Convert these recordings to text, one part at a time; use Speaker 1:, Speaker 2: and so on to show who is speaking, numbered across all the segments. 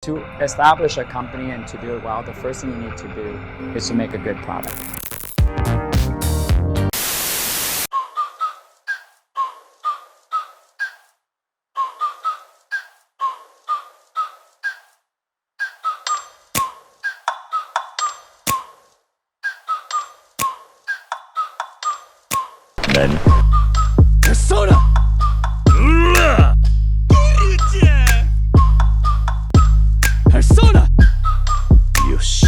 Speaker 1: to establish a company and to do it well, the first thing you need to do is to make a good product.
Speaker 2: Then
Speaker 3: Persona! Persona!
Speaker 2: Yoshi.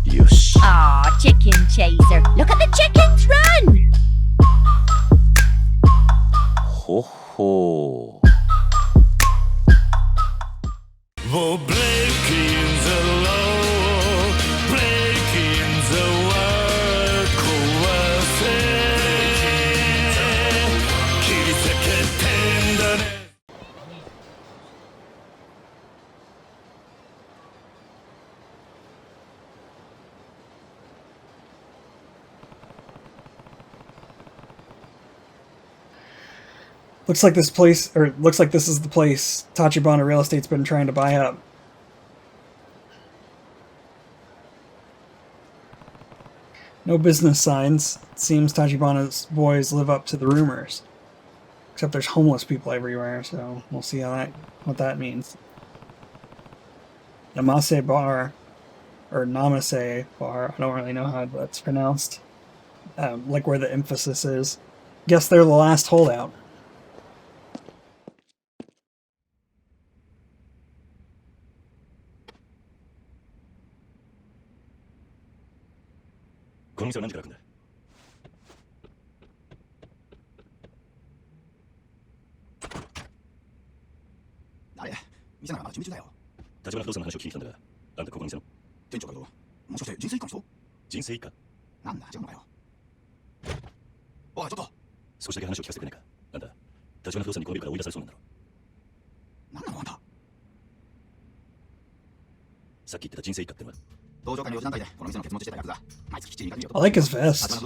Speaker 2: Yoshi.
Speaker 4: Aw, chicken chaser. Look at the chickens run!
Speaker 2: Ho ho.
Speaker 3: We're breaking the law, breaking the world, 壊せ切り裂けてんだね
Speaker 5: Looks like this place, or looks like this is the place Tachibana Real Estate's been trying to buy up. No business signs. It seems Tachibana's boys live up to the rumors. Except there's homeless people everywhere, so we'll see what that means. Namase Bar, or Namase Bar, I don't really know how that's pronounced. Like where the emphasis is. Guess they're the last holdout. I like his vest.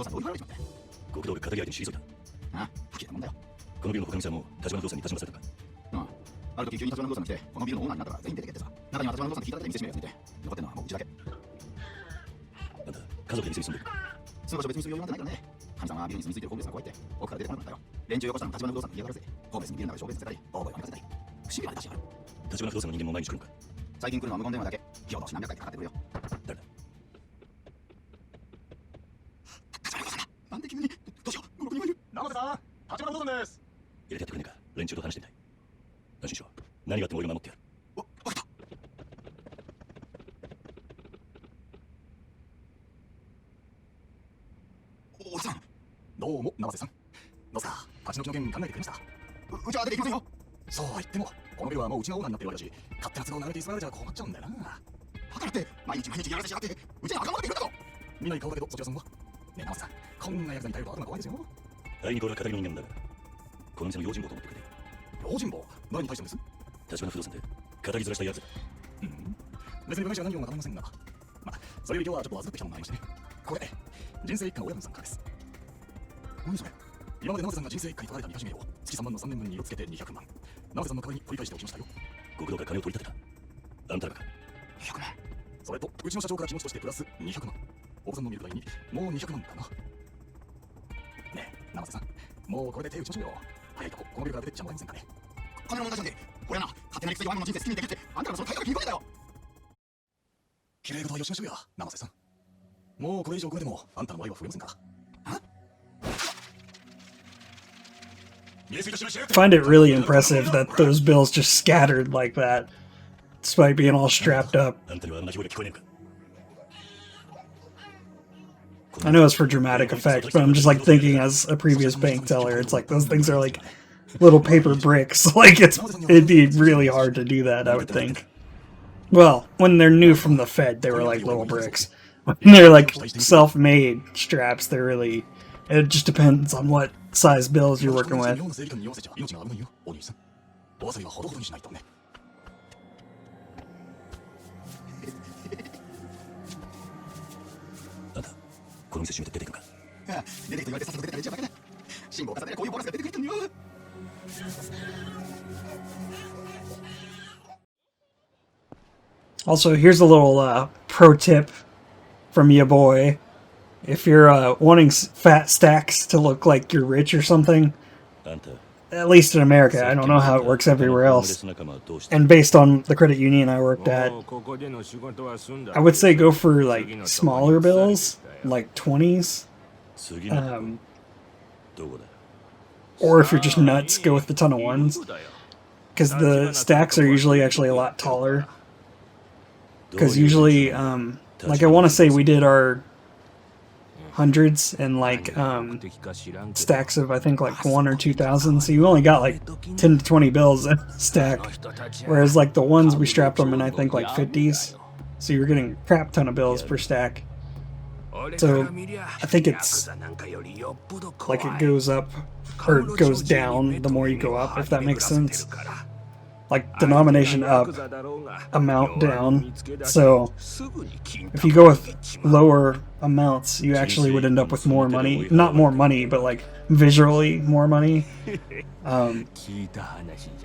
Speaker 5: I find it really impressive that those bills just scattered like that, despite being all strapped up. I know it's for dramatic effect, but I'm just like thinking as a previous bank teller, it's like those things are like little paper bricks. Like it'd be really hard to do that, I would think. Well, when they're new from the Fed, they were like little bricks. When they're like self-made straps, they're really... It just depends on what size bills you're working with. Also, here's a little pro tip from ya boy. If you're wanting fat stacks to look like you're rich or something,
Speaker 2: あんた
Speaker 5: at least in America, I don't know how it works everywhere else, and based on the credit union I worked at, I would say go for like smaller bills, like 20s,
Speaker 2: 次のとこ どこだ
Speaker 5: or if you're just nuts, go with the ton of ones, because the stacks are usually actually a lot taller. Because usually, like I want to say we did our hundreds and like stacks of I think like 1,000 or 2,000, so you only got like 10 to 20 bills in a stack, whereas like the ones we strapped them in I think like 50s, so you're getting a crap ton of bills per stack. So I think it's like it goes up or it goes down the more you go up, if that makes sense. Like denomination up, amount down. So if you go with lower amounts, you actually would end up with more money. Not more money, but like visually more money.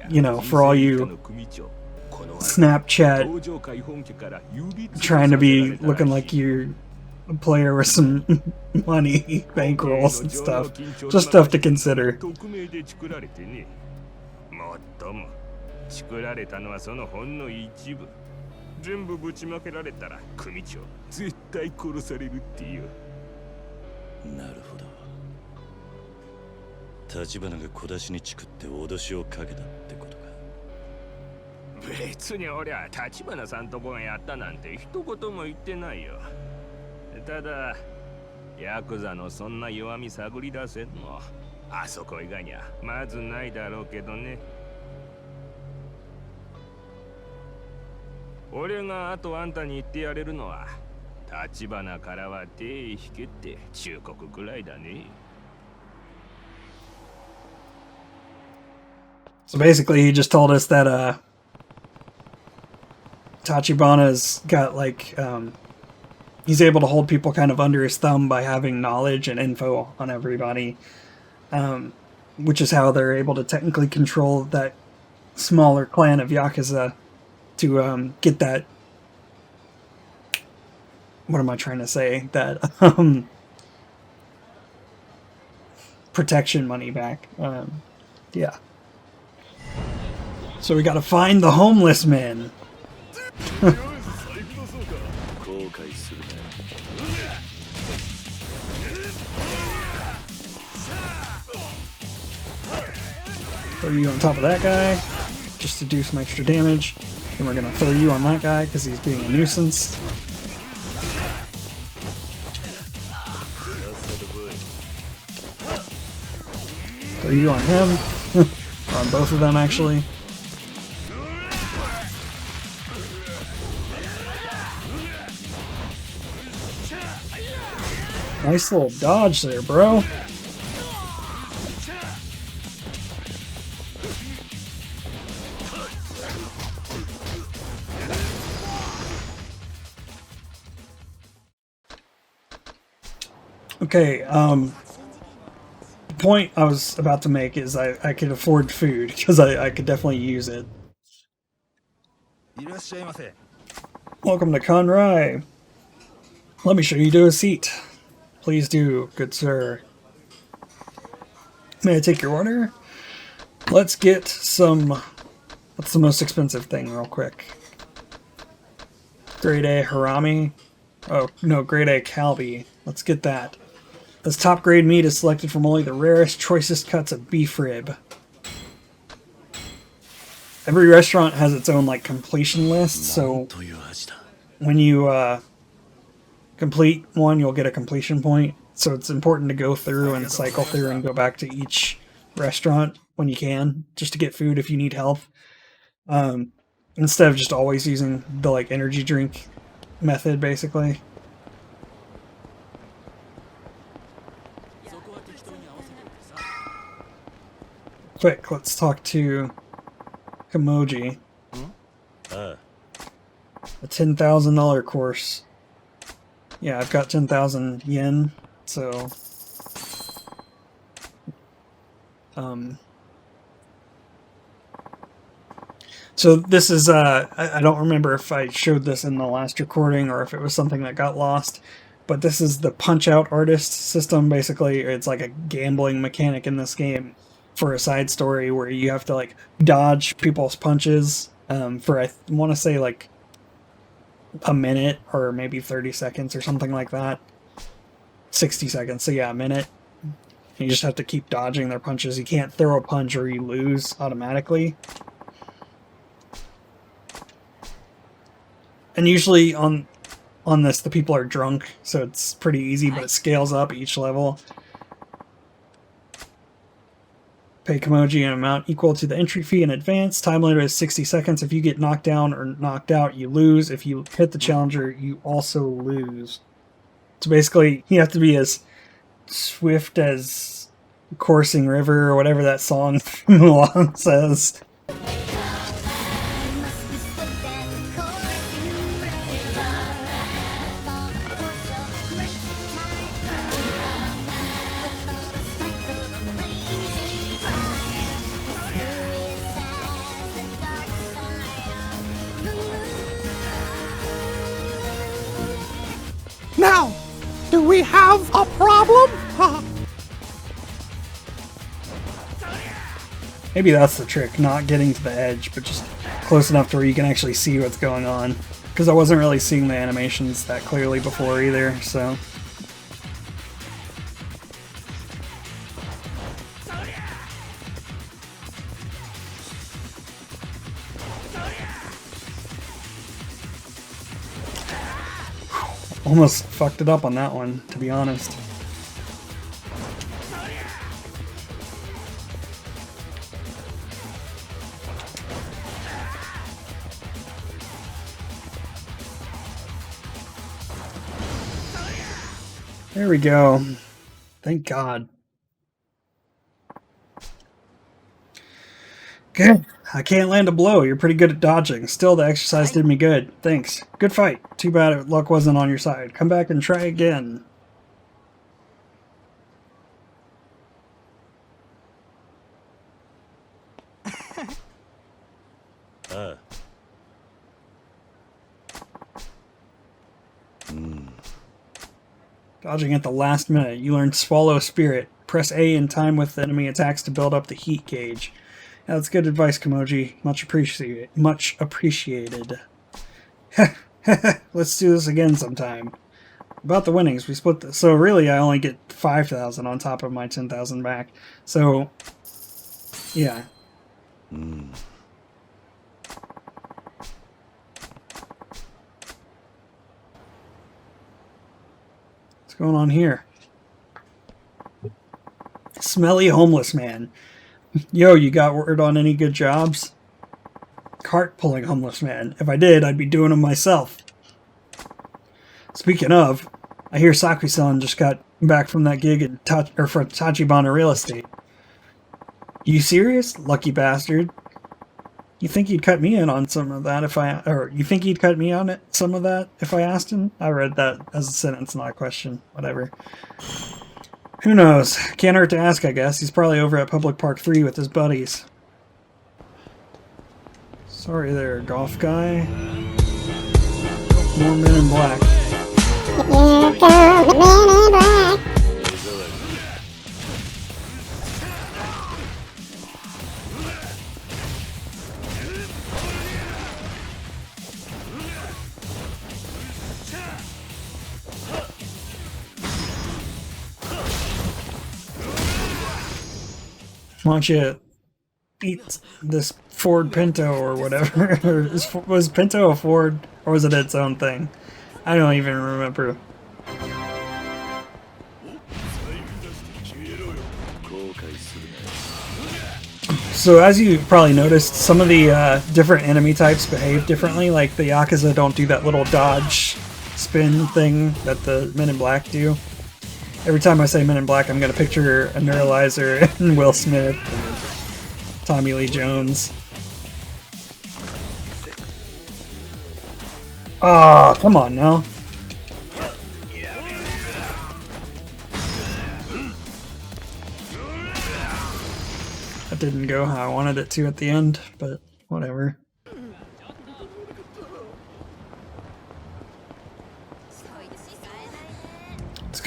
Speaker 5: You know, for all you Snapchat trying to be looking like you're a player with some money, bankrolls and stuff. Just stuff to consider.
Speaker 3: 作られたのはそのほんの一部。全部ぶちまけられたら組長絶対殺されるっていう。
Speaker 2: なるほど。立花が小出しにチクって脅しをかけたってことか。
Speaker 3: 別に俺は立花さんとこがやったなんて一言も言ってないよ。ただヤクザのそんな弱み探り出せんのあそこ以外にはまずないだろうけどね。俺があとあんたに言ってやれるのは立花からは手引けって忠告くらいだね。
Speaker 5: So basically he just told us that Tachibana's got like he's able to hold people kind of under his thumb by having knowledge and info on everybody, which is how they're able to technically control that smaller clan of Yakuza to get that, what am I trying to say, that protection money back. Yeah. So we gotta find the homeless men. Throw you on top of that guy, just to do some extra damage. Then we're gonna throw you on that guy because he's being a nuisance. Throw you on him. Or on both of them, actually. Nice little dodge there, bro. Okay, the point I was about to make is I could afford food, because I could definitely use it. Welcome to Conrai. Let me show you to a seat. Please do, good sir. May I take your order? Let's get some... What's the most expensive thing, real quick? Grade A harami? Oh, no, grade A kalbi. Let's get that. This top grade meat is selected from only the rarest, choicest cuts of beef rib. Every restaurant has its own like completion list, so when you complete one, you'll get a completion point. So it's important to go through and cycle through and go back to each restaurant when you can, just to get food if you need health. Instead of just always using the like energy drink method, basically. Quick, let's talk to Kamoji. A $10,000 course. Yeah, I've got 10,000 yen, so So this is, I don't remember if I showed this in the last recording or if it was something that got lost, but this is the Punch-Out Artist system. Basically, it's like a gambling mechanic in this game for a side story where you have to, like, dodge people's punches for, I want to say, like, a minute or maybe 30 seconds or something like that. 60 seconds, so yeah, a minute. You just have to keep dodging their punches. You can't throw a punch or you lose automatically. And usually on this, the people are drunk, so it's pretty easy, but it scales up each level. Pay Kamoji an amount equal to the entry fee in advance. Time limit is 60 seconds. If you get knocked down or knocked out, you lose. If you hit the challenger, you also lose. So basically, you have to be as swift as Coursing River or whatever that song from Mulan says.
Speaker 6: Now, do we have a problem?
Speaker 5: Maybe that's the trick, not getting to the edge, but just close enough to where you can actually see what's going on. Because I wasn't really seeing the animations that clearly before either, so... Almost fucked it up on that one, to be honest. There we go. Thank God. Good. I can't land a blow. You're pretty good at dodging. Still, the exercise did me good. Thanks. Good fight. Too bad luck wasn't on your side. Come back and try again. Dodging at the last minute. You learned Swallow Spirit. Press A in time with enemy attacks to build up the heat gauge. Yeah, that's good advice, Kamoji. Much appreciated. Much appreciated. Let's do this again sometime. About the winnings, we split this. So really, I only get 5,000 on top of my 10,000 back. So, yeah. What's going on here? Smelly homeless man. Yo, you got word on any good jobs? Cart pulling homeless man. If I did, I'd be doing them myself. Speaking of, I hear Sakusan just got back from that gig at for Tachibana Real Estate. You serious? Lucky bastard. You think he'd cut me in on some of that if you think he'd cut me on some of that if I asked him? I read that as a sentence, not a question. Whatever. Who knows? Can't hurt to ask, I guess. He's probably over at Public Park 3 with his buddies. Sorry there, golf guy. More Men in Black.
Speaker 7: Here go the Men in Black.
Speaker 5: Why don't you eat this Ford Pinto or whatever? Was Pinto a Ford, or was it its own thing? I don't even remember. So as you probably noticed, some of the different enemy types behave differently. Like the Yakuza don't do that little dodge spin thing that the Men in Black do. Every time I say Men in Black, I'm going to picture a Neuralizer and Will Smith and Tommy Lee Jones. Ah, oh, come on now. That didn't go how I wanted it to at the end, but whatever.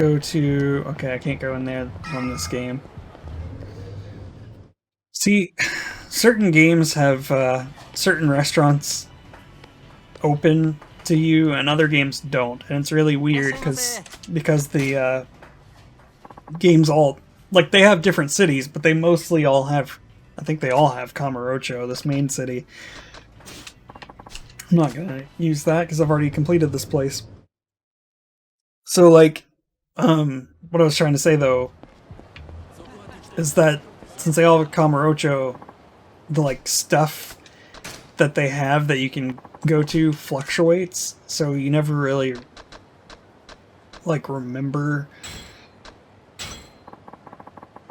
Speaker 5: go to... Okay, I can't go in there on this game. See, certain games have certain restaurants open to you and other games don't. And it's really weird because the games all... Like, they have different cities, but they mostly all have... I think they all have Kamurocho, this main city. I'm not gonna use that because I've already completed this place. So, like, what I was trying to say, though, is that since they all have Kamurocho, the, like, stuff that they have that you can go to fluctuates, so you never really, like, remember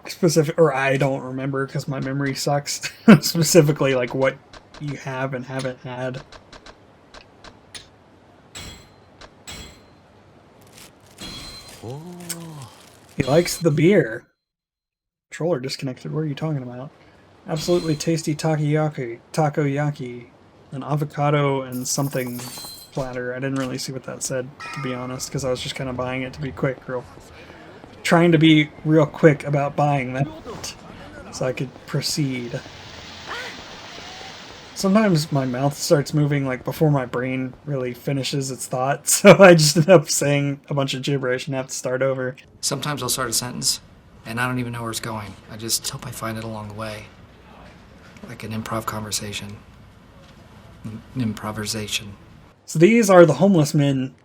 Speaker 5: specific, or I don't remember because my memory sucks, specifically, like, what you have and haven't had. He likes the beer. Controller disconnected. What are you talking about? Absolutely tasty takoyaki, an avocado and something platter. I didn't really see what that said, to be honest, because I was just kind of buying it to be quick, trying to be real quick about buying that so I could proceed. Sometimes my mouth starts moving like before my brain really finishes its thought, so I just end up saying a bunch of gibberish and have to start over.
Speaker 8: Sometimes I'll start a sentence and I don't even know where it's going. I just hope I find it along the way. Like an improv conversation. Improvisation.
Speaker 5: So these are the homeless men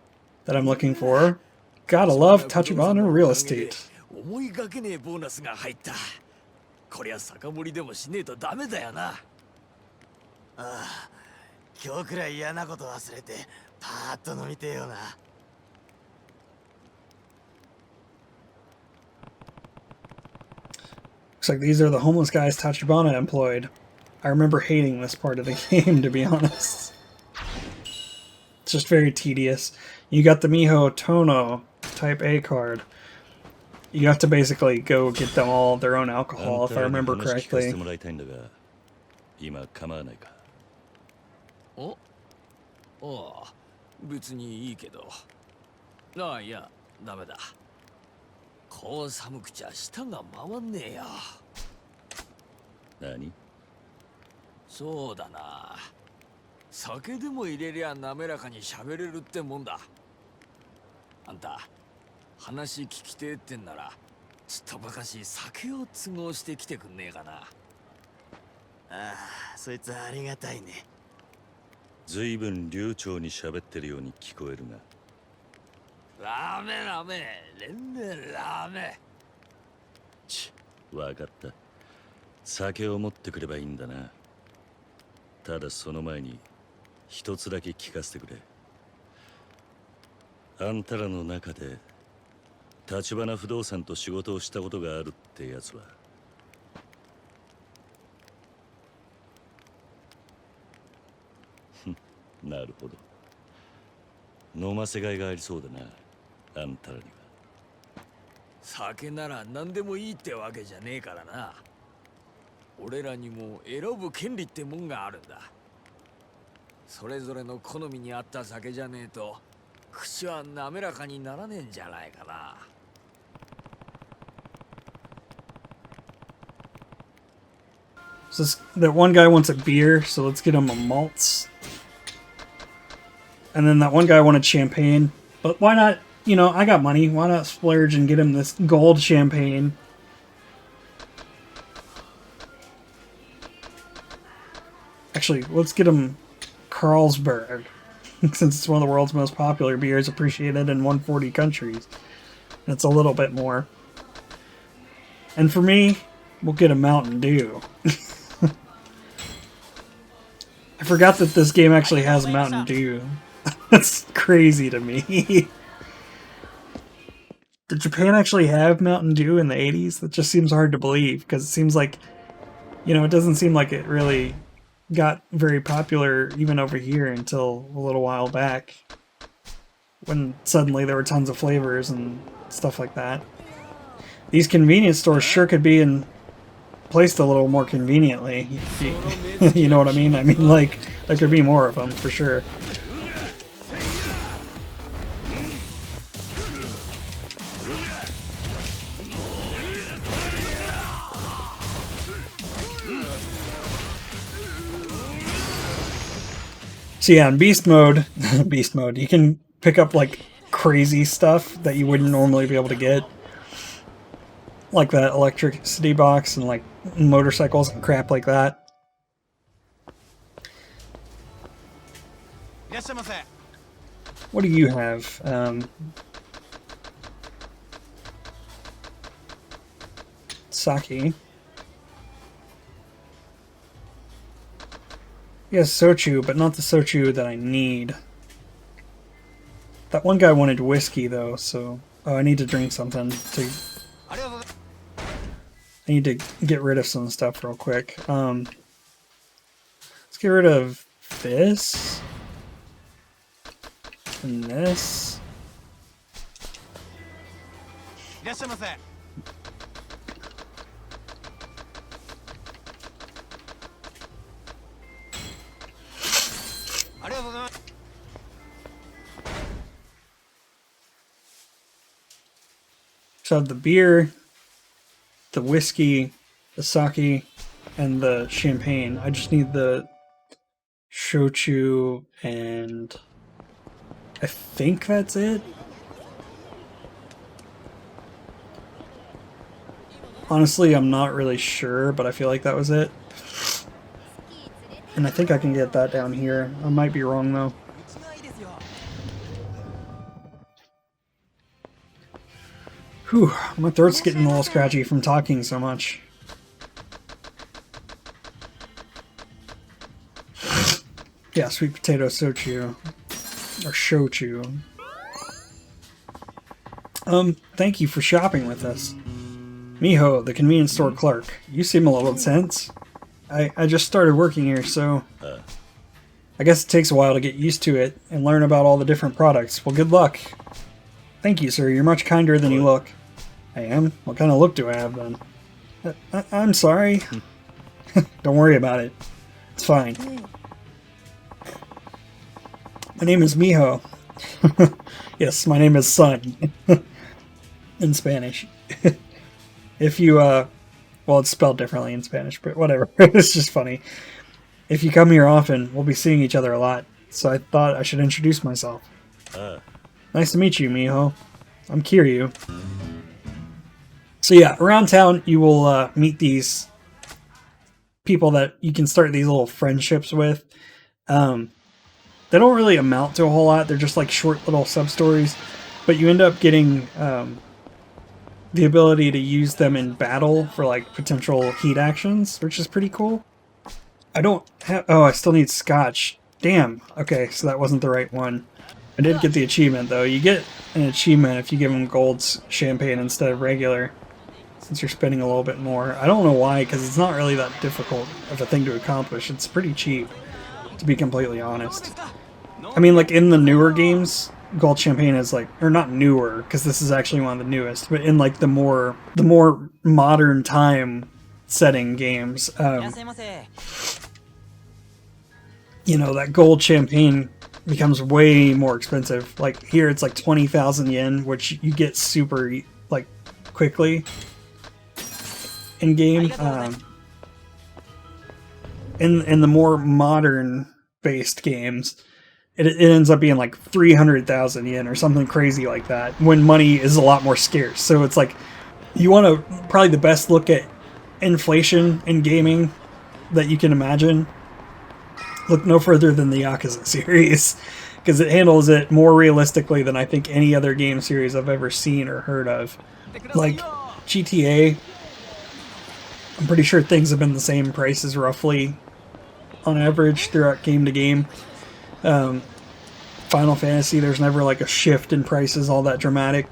Speaker 5: that I'm looking for. Gotta love Tachibana Real Estate.
Speaker 9: 思いがけねえボーナスが入った。こりゃ酒盛りでもしねえとダメだよな。ああ、今日くらい嫌なこと忘れてパーッと飲みてえよな。
Speaker 5: Looks like these are the homeless guys Tachibana employed. I remember hating this part of the game, to be honest. It's just very tedious. You got the Miho Tono Type A card. You have to basically go get them all their own alcohol, if I remember correctly.
Speaker 9: お、ああ、別にいいけど。ああ、いや、ダメだ。こう寒くちゃ舌が回んねえよ。
Speaker 2: 何？
Speaker 9: そうだな。酒でも入れりゃ滑らかに喋れるってもんだ。あんた、話聞きてえってんなら、ちっとばかし酒を都合してきてくんねえかな。ああ、そいつありがたいね。
Speaker 2: ずいぶん流暢に喋ってるように聞こえるが。
Speaker 9: ラーメンラーメン、連連ラーメン。
Speaker 2: わかった。酒を持ってくればいいんだな。ただその前に一つだけ聞かせてくれ。あんたらの中で橘不動産と仕事をしたことがあるってやつは。なるほど。飲ませがいがありそうだな、あんたらには。
Speaker 9: 酒なら何でもいいってわけじゃねえからな。俺らにも選ぶ権利ってもんがあるんだ。それぞれの好みに合った酒じゃねえと口は滑らかにならねえんじゃないかな。
Speaker 5: So that one guy wants a beer, so let's get him a malts. And then that one guy wanted champagne. But why not, you know, I got money. Why not splurge and get him this gold champagne? Actually, let's get him Carlsberg. Since it's one of the world's most popular beers, appreciated in 140 countries. It's a little bit more. And for me, we'll get a Mountain Dew. I forgot that this game actually has Mountain Dew. That's crazy to me. Did Japan actually have Mountain Dew in the 80s? That just seems hard to believe, because it seems like, you know, it doesn't seem like it really got very popular even over here until a little while back, when suddenly there were tons of flavors and stuff like that. These convenience stores sure could be placed a little more conveniently. You know what I mean? I mean, like, there could be more of them for sure. So yeah, in beast mode, beast mode, you can pick up like crazy stuff that you wouldn't normally be able to get. Like that electricity box and like motorcycles and crap like that. What do you have? Sake. Yes, sochu, but not the sochu that I need. That one guy wanted whiskey though, so I need to drink something to. I need to get rid of some stuff real quick. Let's get rid of this. And this. So I have the beer, the whiskey, the sake, and the champagne. I just need the shochu, and I think that's it. Honestly, I'm not really sure, but I feel like that was it. And I think I can get that down here. I might be wrong though. Whew, my throat's getting a little scratchy from talking so much. Yeah, sweet potato sochu. Or shochu. Thank you for shopping with us. Miho, the convenience store clerk. You seem a little tense. I just started working here, so I guess it takes a while to get used to it and learn about all the different products. Well, good luck. Thank you, sir. You're much kinder than you look. I am? What kind of look do I have, then? I'm sorry. Don't worry about it. It's fine. My name is Miho. Yes, my name is Sun. In Spanish. If you, well, it's spelled differently in Spanish, but whatever. It's just funny. If you come here often, we'll be seeing each other a lot, so I thought I should introduce myself. Nice to meet you, Miho. I'm Kiryu. So yeah, around town you will meet these people that you can start these little friendships with. They don't really amount to a whole lot. They're just like short little sub-stories, but you end up getting the ability to use them in battle for like potential heat actions, which is pretty cool. I don't have... Oh, I still need scotch. Damn. Okay, so that wasn't the right one. I did get the achievement, though. You get an achievement if you give them gold's champagne instead of regular, since you're spending a little bit more. I don't know why, because it's not really that difficult of a thing to accomplish. It's pretty cheap, to be completely honest. I mean, like, in the newer games, gold champagne is like... Or not newer, because this is actually one of the newest, but in, like, the more modern time setting games, you know, that gold champagne becomes way more expensive. Like here it's like 20,000 yen, which you get super like quickly in game. In the more modern based games, it ends up being like 300,000 yen or something crazy like that, when money is a lot more scarce. So it's like, you want to probably the best look at inflation in gaming that you can imagine. Look no further than the Yakuza series, because it handles it more realistically than I think any other game series I've ever seen or heard of. Like GTA, I'm pretty sure things have been the same prices roughly on average throughout game to game. Final Fantasy, there's never like a shift in prices all that dramatic.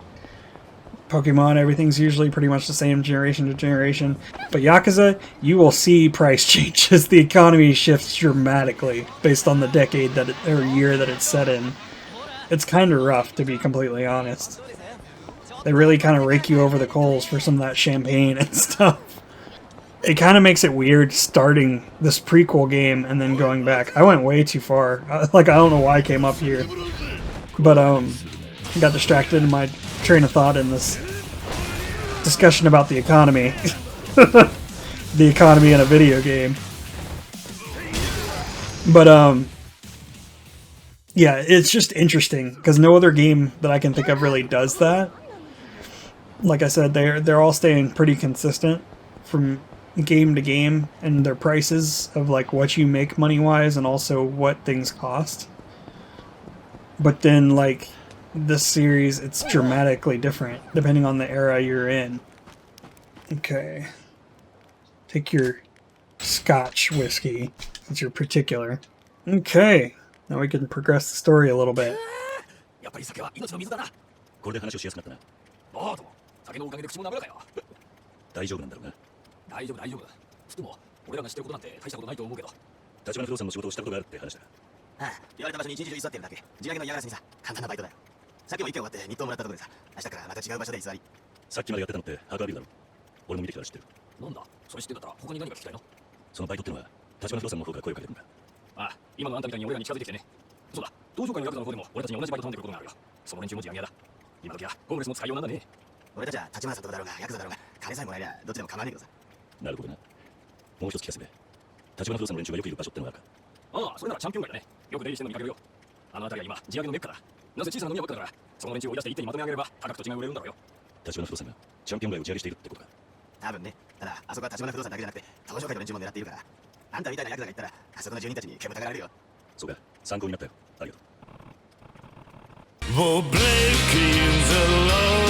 Speaker 5: Pokemon, everything's usually pretty much the same generation to generation. But Yakuza, you will see price changes. The economy shifts dramatically based on the decade that or year that it's set in. It's kind of rough, to be completely honest. They really kind of rake you over the coals for some of that champagne and stuff. It kind of makes it weird starting this prequel game and then going back. I went way too far. Like, I don't know why I came up here. But, got distracted in my train of thought in this discussion about the economy. The economy in a video game. But, yeah, it's just interesting because no other game that I can think of really does that. Like I said, they're all staying pretty consistent from game to game and their prices of like what you make money wise and also what things cost. But then like this series, it's dramatically different depending on the era you're in. Okay. Take your Scotch whiskey. It's your particular. Okay. Now we can progress the story a little bit.
Speaker 9: やっぱり酒は命の水だな。
Speaker 2: これで話をしやすくなったな。
Speaker 9: ああとも、酒のおかげで口も滑らかよ。
Speaker 2: 大丈夫なんだろうな。
Speaker 9: 大丈夫大丈夫。つっても、俺らが知ってることなんて大したことないと思うけど。
Speaker 2: 立花不動産の仕事をしたことがあるって話だ。
Speaker 10: ああ、言われた場所に一日中居座ってるだけ。地上げの嫌がらせにさ、簡単なバイトだよ。さっきも一件終わって日当もらったところでさ、明日からまた違う場所で居座り。
Speaker 2: さっきまでやってたのって墓ビルだろ。俺も見てきたら知ってる。
Speaker 9: なんだ、それ知ってんだったら他に何が聞きたいの？
Speaker 2: そのバイトってのは立花不動産の方が声をかけるんだ。
Speaker 9: ああ、今のあんたみたいに俺らに近づいてきてね。そうだ、同窓会のヤクザの方でも俺たちに同じバイト頼んでくることがあるよ。その連中も地上げ屋だ。今時はホームレスも使いようなんだね。
Speaker 10: 俺たちは立花さんとかだろうがヤクザだろうが金さえもらえりゃどっちでも構わねえけどさ。
Speaker 2: なるほどな。もう一つ聞かせて。立花不動産の連中がよくいる場所ってのがあるか。
Speaker 9: ああ、それならチャンピオン街だね。よく出入りしてるの見かけるよ。あの辺りは今地上げのメッカだ。なぜ小さな飲み屋ばっかだから、その連中を追い出して一手にまとめ上げれば価格と違い売れるんだろうよ。
Speaker 2: 立花不動産がチャンピオン街を打ち上げしているってことか。
Speaker 10: 多分ね。ただあそこは立花不動産だけじゃなくて東証会の連中も狙っているから、あんたみたいなヤクザが行ったらあそこの住人たちに煙たがられるよ。
Speaker 2: そうか、参考になったよ。ありがとう。
Speaker 11: For breaking the law